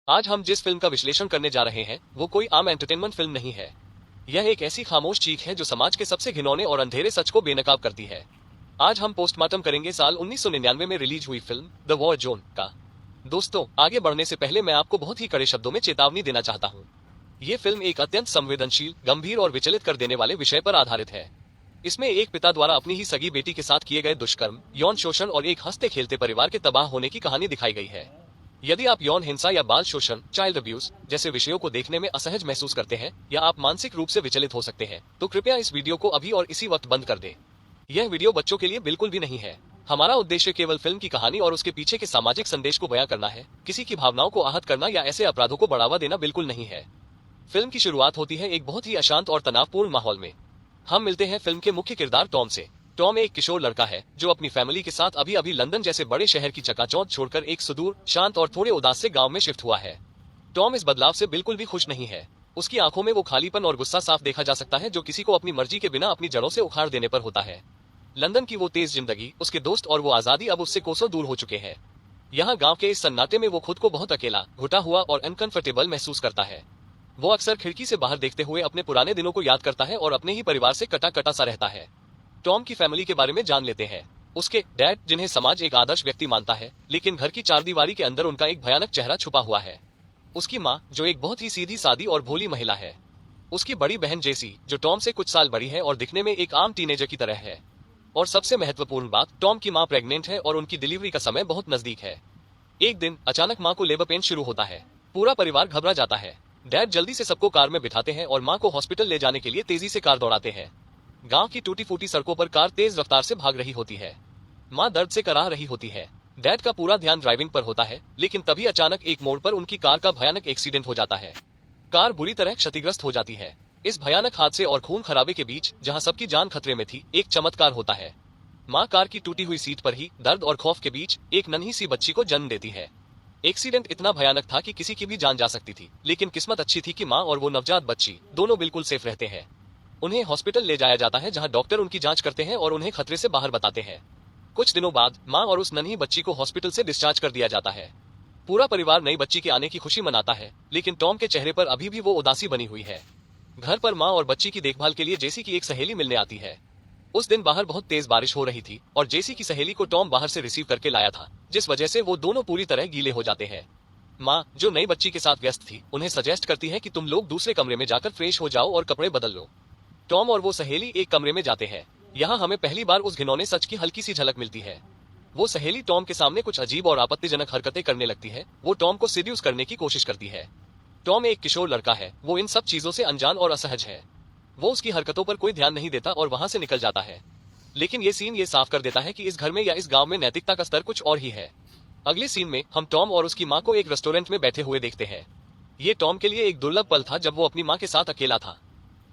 आज हम जिस फिल्म का विश्लेषण करने जा रहे हैं वो कोई आम एंटरटेनमेंट फिल्म नहीं है। यह एक ऐसी खामोश चीख है जो समाज के सबसे घिनौने और अंधेरे सच को बेनकाब करती है। आज हम पोस्टमार्टम करेंगे साल 1999 में रिलीज हुई फिल्म द वॉर जोन का। दोस्तों, आगे बढ़ने से पहले मैं आपको बहुत ही कड़े शब्दों में चेतावनी देना चाहता हूँ। ये फिल्म एक अत्यंत संवेदनशील, गंभीर और विचलित कर देने वाले विषय पर आधारित है। इसमें एक पिता द्वारा अपनी ही सगी बेटी के साथ किए गए दुष्कर्म, यौन शोषण और एक हंसते खेलते परिवार के तबाह होने की कहानी दिखाई गई है। यदि आप यौन हिंसा या बाल शोषण, चाइल्ड अब्यूज जैसे विषयों को देखने में असहज महसूस करते हैं या आप मानसिक रूप से विचलित हो सकते हैं, तो कृपया इस वीडियो को अभी और इसी वक्त बंद कर दें। यह वीडियो बच्चों के लिए बिल्कुल भी नहीं है। हमारा उद्देश्य केवल फिल्म की कहानी और उसके पीछे के सामाजिक संदेश को बयां करना है। किसी की भावनाओं को आहत करना या ऐसे अपराधों को बढ़ावा देना बिल्कुल नहीं है। फिल्म की शुरुआत होती है एक बहुत ही अशांत और तनावपूर्ण माहौल में। हम मिलते हैं फिल्म के मुख्य किरदार टॉम से। टॉम एक किशोर लड़का है जो अपनी फैमिली के साथ अभी अभी लंदन जैसे बड़े शहर की चकाचौंध छोड़कर एक सुदूर, शांत और थोड़े उदास से गांव में शिफ्ट हुआ है। टॉम इस बदलाव से बिल्कुल भी खुश नहीं है। उसकी आंखों में वो खालीपन और गुस्सा साफ देखा जा सकता है जो किसी को अपनी मर्जी के बिना अपनी जड़ों से उखाड़ देने पर होता है। लंदन की वो तेज जिंदगी, उसके दोस्त और वो आजादी अब उससे कोसों दूर हो चुके हैं। यहाँ गाँव के इस सन्नाटे में वो खुद को बहुत अकेला, घुटा हुआ और अनकंफर्टेबल महसूस करता है। वो अक्सर खिड़की से बाहर देखते हुए अपने पुराने दिनों को याद करता है और अपने ही परिवार से कटा कटा सा रहता है। टॉम की फैमिली के बारे में जान लेते हैं। उसके डैड, जिन्हें समाज एक आदर्श व्यक्ति मानता है, लेकिन घर की चारदीवारी के अंदर उनका एक भयानक चेहरा छुपा हुआ है। उसकी माँ, जो एक बहुत ही सीधी सादी और भोली महिला है। उसकी बड़ी बहन जेसी, जो टॉम से कुछ साल बड़ी है और दिखने में एक आम टीनेजर की तरह है। और सबसे महत्वपूर्ण बात, टॉम की माँ प्रेग्नेंट है और उनकी डिलीवरी का समय बहुत नजदीक है। एक दिन अचानक माँ को लेबर पेन शुरू होता है। पूरा परिवार घबरा जाता है। डैड जल्दी से सबको कार में बिठाते हैं और माँ को हॉस्पिटल ले जाने के लिए तेजी से कार दौड़ाते हैं। गांव की टूटी फूटी सड़कों पर कार तेज रफ्तार से भाग रही होती है। माँ दर्द से कराह रही होती है। डैड का पूरा ध्यान ड्राइविंग पर होता है, लेकिन तभी अचानक एक मोड़ पर उनकी कार का भयानक एक्सीडेंट हो जाता है। कार बुरी तरह क्षतिग्रस्त हो जाती है। इस भयानक हादसे और खून खराबे के बीच, जहाँ सबकी जान खतरे में थी, एक चमत्कार होता है। माँ कार की टूटी हुई सीट पर ही दर्द और खौफ के बीच एक नन्ही सी बच्ची को जन्म देती है। एक्सीडेंट इतना भयानक था कि किसी की भी जान जा सकती थी, लेकिन किस्मत अच्छी थी कि माँ और वो नवजात बच्ची दोनों बिल्कुल सेफ रहते हैं। उन्हें हॉस्पिटल ले जाया जाता है, जहां डॉक्टर उनकी जांच करते हैं और उन्हें खतरे से बाहर बताते हैं। कुछ दिनों बाद माँ और उस नन्ही बच्ची को हॉस्पिटल से डिस्चार्ज कर दिया जाता है। पूरा परिवार नई बच्ची के आने की खुशी मनाता है, लेकिन टॉम के चेहरे पर अभी भी वो उदासी बनी हुई है। घर पर माँ और बच्ची की देखभाल के लिए जेसी की एक सहेली मिलने आती है। उस दिन बाहर बहुत तेज बारिश हो रही थी और जेसी की सहेली को टॉम बाहर से रिसीव करके लाया था, जिस वजह से वो दोनों पूरी तरह गीले हो जाते हैं। माँ, जो नई बच्ची के साथ व्यस्त थी, उन्हें सजेस्ट करती है कि तुम लोग दूसरे कमरे में जाकर फ्रेश हो जाओ और कपड़े बदल लो। टॉम और वो सहेली एक कमरे में जाते हैं। यहाँ हमें पहली बार उस घिनौने सच की हल्की सी झलक मिलती है। वो सहेली टॉम के सामने कुछ अजीब और आपत्तिजनक हरकतें करने लगती है। वो टॉम को सीड्यूस करने की कोशिश करती है। टॉम एक किशोर लड़का है, वो इन सब चीजों से अनजान और असहज है। वो उसकी हरकतों पर कोई ध्यान नहीं देता और वहां से निकल जाता है। लेकिन ये सीन ये साफ कर देता है कि इस घर में या इस गाँव में नैतिकता का स्तर कुछ और ही है। अगले सीन में हम टॉम और उसकी माँ को एक रेस्टोरेंट में बैठे हुए देखते हैं। ये टॉम के लिए एक दुर्लभ पल था जब वो अपनी माँ के साथ अकेला था।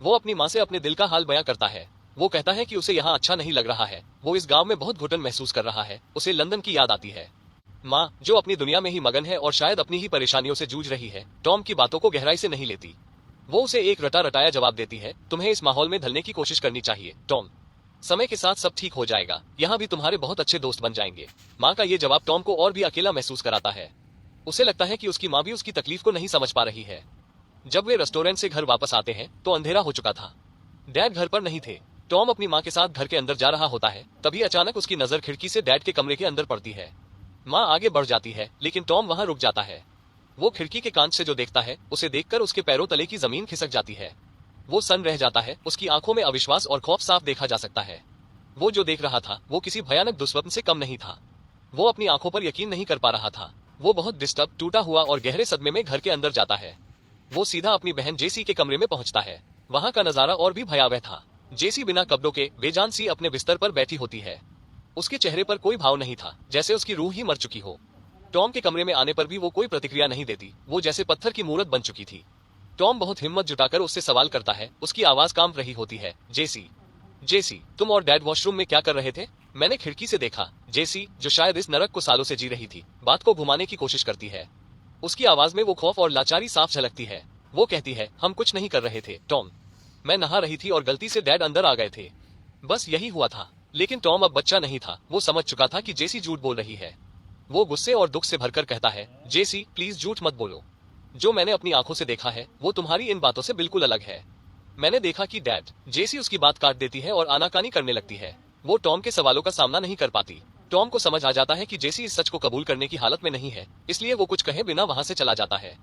वो अपनी माँ से अपने दिल का हाल बयां करता है। वो कहता है कि उसे यहाँ अच्छा नहीं लग रहा है, वो इस गांव में बहुत घुटन महसूस कर रहा है, उसे लंदन की याद आती है। माँ, जो अपनी दुनिया में ही मगन है और शायद अपनी ही परेशानियों से जूझ रही है, टॉम की बातों को गहराई से नहीं लेती। वो उसे एक रटा रटाया जवाब देती है, तुम्हें इस माहौल में ढलने की कोशिश करनी चाहिए टॉम। समय के साथ सब ठीक हो जाएगा, यहाँ भी तुम्हारे बहुत अच्छे दोस्त बन जाएंगे। माँ का ये जवाब टॉम को और भी अकेला महसूस कराता है। उसे लगता है कि उसकी माँ भी उसकी तकलीफ को नहीं समझ पा रही है। जब वे रेस्टोरेंट से घर वापस आते हैं तो अंधेरा हो चुका था। डैड घर पर नहीं थे। टॉम अपनी माँ के साथ घर के अंदर जा रहा होता है, तभी अचानक उसकी नजर खिड़की से डैड के कमरे के अंदर पड़ती है। माँ आगे बढ़ जाती है, लेकिन टॉम वहां रुक जाता है। वो खिड़की के कांच से जो देखता है, उसे देखकर उसके पैरों तले की जमीन खिसक जाती है। वो सन्न रह जाता है। उसकी आंखों में अविश्वास और खौफ साफ देखा जा सकता है। वो जो देख रहा था वो किसी भयानक दुस्वप्न से कम नहीं था। वो अपनी आंखों पर यकीन नहीं कर पा रहा था। वो बहुत डिस्टर्ब, टूटा हुआ और गहरे सदमे में घर के अंदर जाता है। वो सीधा अपनी बहन जेसी के कमरे में पहुंचता है। वहां का नजारा और भी भयावह था। जेसी बिना कपड़ों के बेजान सी अपने बिस्तर पर बैठी होती है। उसके चेहरे पर कोई भाव नहीं था, जैसे उसकी रूह ही मर चुकी हो। टॉम के कमरे में आने पर भी वो कोई प्रतिक्रिया नहीं देती, वो जैसे पत्थर की मूर्त बन चुकी थी। टॉम बहुत हिम्मत जुटाकर उससे सवाल करता है। उसकी आवाज कांप रही होती है, जेसी, जेसी, तुम और डैड वॉशरूम में क्या कर रहे थे? मैंने खिड़की से देखा। जेसी, जो शायद इस नरक को सालों से जी रही थी, बात को घुमाने की कोशिश करती है। उसकी आवाज में वो खौफ और लाचारी साफ झलकती है। वो कहती है, हम कुछ नहीं कर रहे थे टॉम। मैं नहा रही थी और गलती से डैड अंदर आ गए थे, बस यही हुआ था। लेकिन टॉम अब बच्चा नहीं था। वो समझ चुका था कि जेसी झूठ बोल रही है। वो गुस्से और दुख से भरकर कहता है, जेसी, प्लीज झूठ मत बोलो। जो मैंने अपनी आंखों से देखा है वो तुम्हारी इन बातों से बिल्कुल अलग है। मैंने देखा कि डैड। जेसी उसकी बात काट देती है और आनाकानी करने लगती है। वो टॉम के सवालों का सामना नहीं कर पाती। टॉम को समझ आ जाता है कि जेसी इस सच को कबूल करने की हालत में नहीं है, इसलिए वो कुछ कहे बिना वहां से चला जाता है।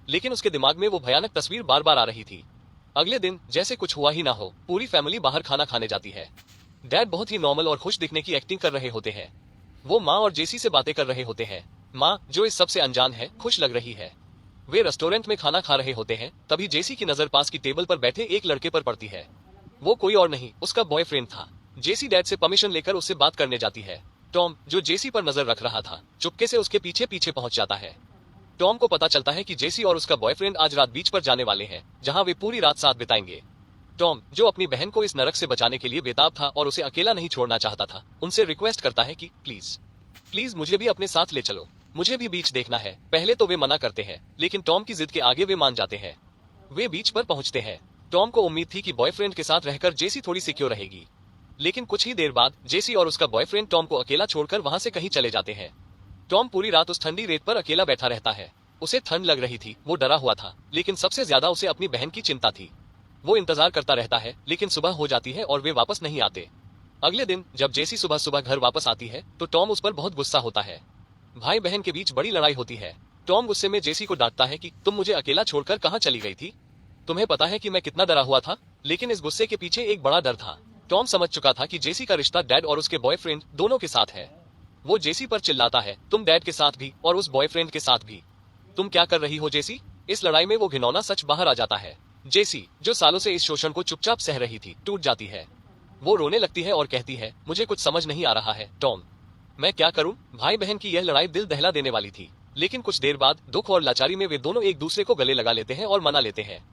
लेकिन उसके दिमाग में वो भयानक तस्वीर बार बार आ रही थी। अगले दिन जैसे कुछ हुआ ही ना हो, पूरी फैमिली बाहर खाना खाने जाती है। डैड बहुत ही नॉर्मल और खुश दिखने की एक्टिंग कर रहे होते हैं। वो माँ और जेसी से बातें कर रहे होते हैं। माँ, जो इस सबसे अनजान है, खुश लग रही है। वे रेस्टोरेंट में खाना खा रहे होते हैं, तभी जेसी की नजर पास की टेबल पर बैठे एक लड़के पर पड़ती है। वो कोई और नहीं, उसका बॉयफ्रेंड था। जेसी डैड से परमिशन लेकर उससे बात करने जाती है। टॉम, जो जेसी पर नजर रख रहा था, चुपके से उसके पीछे पीछे पहुंच जाता है। टॉम को पता चलता है कि जेसी और उसका बॉयफ्रेंड आज रात बीच पर जाने वाले हैं, जहां वे पूरी रात साथ बिताएंगे। टॉम, जो अपनी बहन को इस नरक से बचाने के लिए बेताब था और उसे अकेला नहीं छोड़ना चाहता था, उनसे रिक्वेस्ट करता है कि प्लीज प्लीज मुझे भी अपने साथ ले चलो, मुझे भी बीच देखना है। पहले तो वे मना करते हैं, लेकिन टॉम की जिद के आगे वे मान जाते हैं। वे बीच पर पहुंचते हैं। टॉम को उम्मीद थी कि बॉयफ्रेंड के साथ रहकर जेसी थोड़ी सिक्योर रहेगी, लेकिन कुछ ही देर बाद जेसी और उसका बॉयफ्रेंड टॉम को अकेला छोड़कर वहां से कहीं चले जाते हैं। टॉम पूरी रात उस ठंडी रेत पर अकेला बैठा रहता है। उसे ठंड लग रही थी, वो डरा हुआ था, लेकिन सबसे ज्यादा उसे अपनी बहन की चिंता थी। वो इंतजार करता रहता है, लेकिन सुबह हो जाती है और वे वापस नहीं आते। अगले दिन जब जेसी सुबह सुबह घर वापस आती है तो टॉम उस पर बहुत गुस्सा होता है। भाई बहन के बीच बड़ी लड़ाई होती है। टॉम गुस्से में जेसी को डांटता है कि तुम मुझे अकेला छोड़कर कहाँ चली गई थी? तुम्हें पता है कि मैं कितना डरा हुआ था? लेकिन इस गुस्से के पीछे एक बड़ा डर था। टॉम समझ चुका था कि जेसी का रिश्ता डैड और उसके बॉयफ्रेंड दोनों के साथ है। वो जेसी पर चिल्लाता है, तुम डैड के साथ भी और उस बॉयफ्रेंड के साथ भी। तुम क्या कर रही हो जेसी? इस लड़ाई में वो घिनौना सच बाहर आ जाता है। जेसी, जो सालों से इस शोषण को चुपचाप सह रही थी, टूट जाती है। वो रोने लगती है और कहती है, मुझे कुछ समझ नहीं आ रहा है टॉम, मैं क्या करूं? भाई बहन की यह लड़ाई दिल दहला देने वाली थी, लेकिन कुछ देर बाद दुख और लाचारी में वे दोनों एक दूसरे को गले लगा लेते हैं और मना लेते हैं।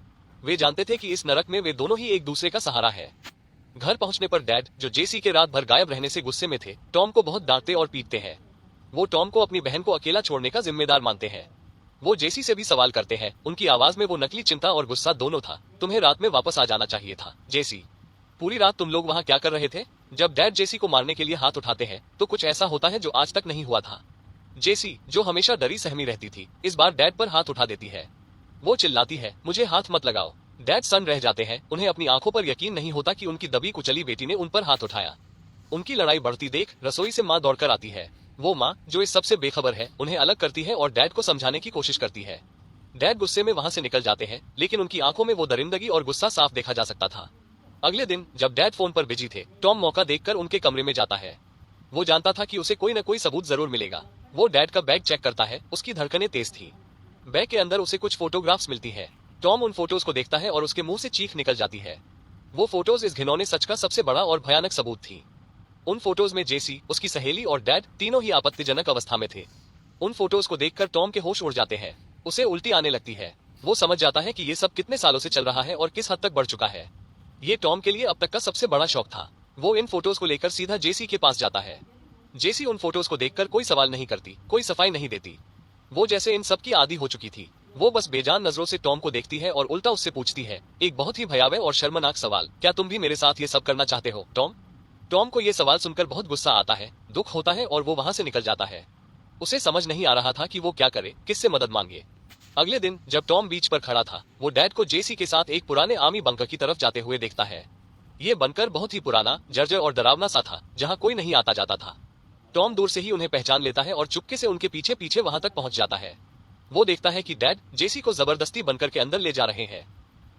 वे जानते थे कि इस नरक में वे दोनों ही एक दूसरे का सहारा है। घर पहुंचने पर डैड, जो जेसी के रात भर गायब रहने से गुस्से में थे, टॉम को बहुत डांटते और पीटते हैं। वो टॉम को अपनी बहन को अकेला छोड़ने का जिम्मेदार मानते हैं। वो जेसी से भी सवाल करते हैं। उनकी आवाज में वो नकली चिंता और गुस्सा दोनों था। तुम्हें रात में वापस आ जाना चाहिए था जेसी। पूरी रात तुम लोग वहाँ क्या कर रहे थे? जब डैड जेसी को मारने के लिए हाथ उठाते हैं तो कुछ ऐसा होता है जो आज तक नहीं हुआ था। जेसी, जो हमेशा डरी सहमी रहती थी, इस बार डैड पर हाथ उठा देती है। वो चिल्लाती है, मुझे हाथ मत लगाओ। डैड सन्न रह जाते हैं। उन्हें अपनी आंखों पर यकीन नहीं होता कि उनकी दबी कुचली बेटी ने उन पर हाथ उठाया। उनकी लड़ाई बढ़ती देख रसोई से माँ दौड़कर आती है। वो माँ, जो इस सबसे बेखबर है, उन्हें अलग करती है और डैड को समझाने की कोशिश करती है। डैड गुस्से में वहां से निकल जाते हैं, लेकिन उनकी आंखों में वो दरिंदगी और गुस्सा साफ देखा जा सकता था। अगले दिन जब डैड फोन पर बिजी थे, टॉम मौका देखकर उनके कमरे में जाता है। वो जानता था कि उसे कोई न कोई सबूत जरूर मिलेगा। वो डैड का बैग चेक करता है। उसकी धड़कनें तेज थी। बैग के अंदर उसे कुछ फोटोग्राफ्स मिलती है। टॉम उन फोटोज को देखता है और उसके मुंह से चीख निकल जाती है। वो फोटोज इस घिनौने सच का सबसे बड़ा और भयानक सबूत थी। उन फोटोज में जेसी, उसकी सहेली और डैड तीनों ही आपत्तिजनक अवस्था में थे। उन फोटोज को देखकर टॉम के होश उड़ जाते हैं। उसे उल्टी आने लगती है। वो समझ जाता है कि ये सब कितने सालों से चल रहा है और किस हद तक बढ़ चुका है। ये टॉम के लिए अब तक का सबसे बड़ा शौक था। वो इन फोटोज को लेकर सीधा जेसी के पास जाता है। जेसी उन फोटोज को देखकर कोई सवाल नहीं करती, कोई सफाई नहीं देती। वो जैसे इन सब की आदी हो चुकी थी। वो बस बेजान नजरों से टॉम को देखती है और उल्टा उससे पूछती है एक बहुत ही भयावह और शर्मनाक सवाल, क्या तुम भी मेरे साथ ये सब करना चाहते हो टॉम? टॉम को ये सवाल सुनकर बहुत गुस्सा आता है, दुख होता है और वो वहां से निकल जाता है। उसे समझ नहीं आ रहा था कि वो क्या करे, किससे मदद मांगे। अगले दिन जब टॉम बीच पर खड़ा था, वो डैड को जेसी के साथ एक पुराने आर्मी बंकर की तरफ जाते हुए देखता है। ये बंकर बहुत ही पुराना, जर्जर और डरावना सा था, जहाँ कोई नहीं आता जाता था। टॉम दूर से ही उन्हें पहचान लेता है और चुपके से उनके पीछे पीछे वहां तक पहुंच जाता है। वो देखता है कि डैड जेसी को जबरदस्ती बंकर के अंदर ले जा रहे हैं।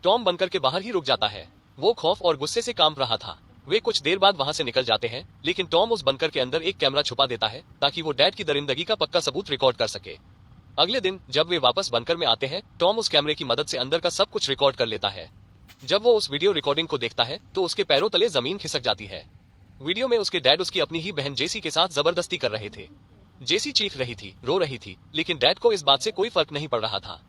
टॉम बंकर के बाहर ही रुक जाता है। वो खौफ और गुस्से से कांप रहा था। वे कुछ देर बाद वहां से निकल जाते हैं, लेकिन टॉम उस बंकर के अंदर एक कैमरा छुपा देता है ताकि वो डैड की दरिंदगी का पक्का सबूत रिकॉर्ड कर सके। अगले दिन जब वे वापस बंकर में आते हैं, टॉम उस कैमरे की मदद से अंदर का सब कुछ रिकॉर्ड कर लेता है। जब वो उस वीडियो रिकॉर्डिंग को देखता है तो उसके पैरों तले जमीन खिसक जाती है। वीडियो में उसके डैड उसकी अपनी ही बहन जेसी के साथ जबरदस्ती कर रहे थे। जेसी चीख रही थी, रो रही थी, लेकिन डैड को इस बात से कोई फर्क नहीं पड़ रहा था।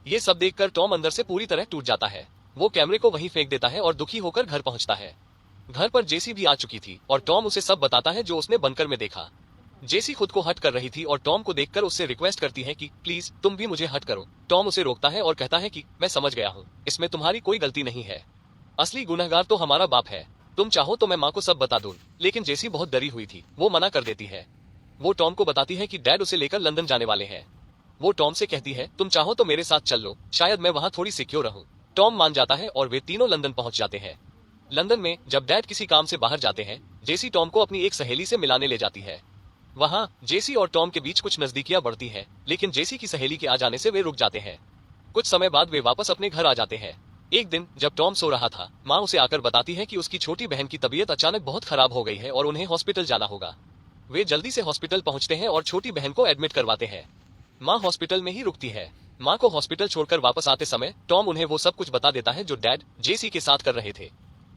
ये सब देखकर टॉम अंदर से पूरी तरह टूट जाता है। वो कैमरे को वहीं फेंक देता है और दुखी होकर घर पहुंचता है। घर पर जेसी भी आ चुकी थी और टॉम उसे सब बताता है जो उसने बंकर में देखा। जेसी खुद को हट कर रही थी और टॉम को देखकर उससे रिक्वेस्ट करती है कि प्लीज तुम भी मुझे हट करो। टॉम उसे रोकता है और कहता है कि मैं समझ गया हूँ, इसमें तुम्हारी कोई गलती नहीं है। असली गुनहगार तो हमारा बाप है। तुम चाहो तो मैं माँ को सब बता दूं। लेकिन जेसी बहुत डरी हुई थी, वो मना कर देती है। वो टॉम को बताती है कि डैड उसे लेकर लंदन जाने वाले हैं। वो टॉम से कहती है, तुम चाहो तो मेरे साथ चल लो, शायद मैं वहाँ थोड़ी सिक्योर रहूं। टॉम मान जाता है और वे तीनों लंदन पहुंच जाते हैं। लंदन में जब डैड किसी काम से बाहर जाते हैं, जेसी टॉम को अपनी एक सहेली से मिलाने ले जाती है। वहाँ जेसी और टॉम के बीच कुछ नजदीकियां बढ़ती है, लेकिन जेसी की सहेली के आ जाने से वे रुक जाते हैं। कुछ समय बाद वे वापस अपने घर आ जाते हैं। एक दिन जब टॉम सो रहा था, माँ उसे आकर बताती है कि उसकी छोटी बहन की तबीयत अचानक बहुत खराब हो गई है और उन्हें हॉस्पिटल जाना होगा। वे जल्दी से हॉस्पिटल पहुंचते हैं और छोटी बहन को एडमिट करवाते हैं। माँ हॉस्पिटल में ही रुकती है। माँ को हॉस्पिटल छोड़कर वापस आते समय टॉम उन्हें वो सब कुछ बता देता है जो डैड जेसी के साथ कर रहे थे।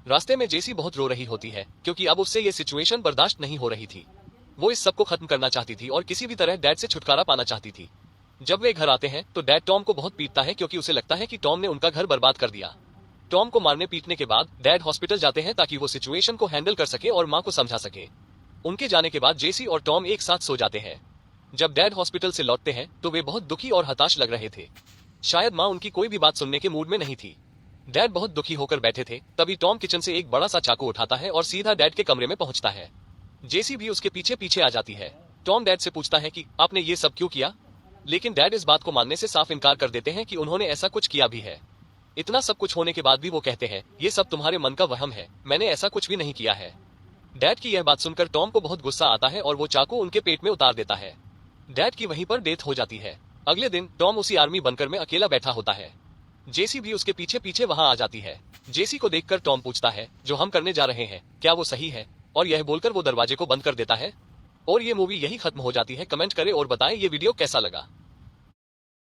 रास्ते में जेसी बहुत रो रही होती है, क्योंकि अब उससे ये सिचुएशन बर्दाश्त नहीं हो रही थी। वो इस सब को खत्म करना चाहती थी और किसी भी तरह डैड से छुटकारा पाना चाहती थी। जब वे घर आते हैं तो डैड टॉम को बहुत पीटता है, क्योंकि उसे लगता है कि टॉम ने उनका घर बर्बाद कर दिया। टॉम को मारने पीटने के बाद डैड हॉस्पिटल जाते हैं ताकि वो सिचुएशन को हैंडल कर सके और माँ को समझा सके। उनके जाने के बाद जेसी और टॉम एक साथ सो जाते हैं। जब डैड हॉस्पिटल से लौटते हैं तो वे बहुत दुखी और हताश लग रहे थे। शायद माँ उनकी कोई भी बात सुनने के मूड में नहीं थी। डैड बहुत दुखी होकर बैठे थे, तभी टॉम किचन से एक बड़ा सा चाकू उठाता है और सीधा डैड के कमरे में पहुंचता है। जेसी भी उसके पीछे पीछे आ जाती है। टॉम डैड से पूछता है कि आपने ये सब क्यों किया, लेकिन डैड इस बात को मानने से साफ इनकार कर देते हैं कि उन्होंने ऐसा कुछ किया भी है। इतना सब कुछ होने के बाद भी वो कहते हैं, ये सब तुम्हारे मन का वहम है, मैंने ऐसा कुछ भी नहीं किया है। डैड की यह बात सुनकर टॉम को बहुत गुस्सा आता है और वो चाकू उनके पेट में उतार देता है। डैड की वहीं पर डेथ हो जाती है। अगले दिन टॉम उसी आर्मी बंकर में अकेला बैठा होता है। जेसी भी उसके पीछे पीछे वहां आ जाती है। जेसी को देखकर टॉम पूछता है, जो हम करने जा रहे हैं क्या वो सही है, और यह बोलकर वो दरवाजे को बंद कर देता है। और ये मूवी यही खत्म हो जाती है। कमेंट करें और बताएं ये वीडियो कैसा लगा।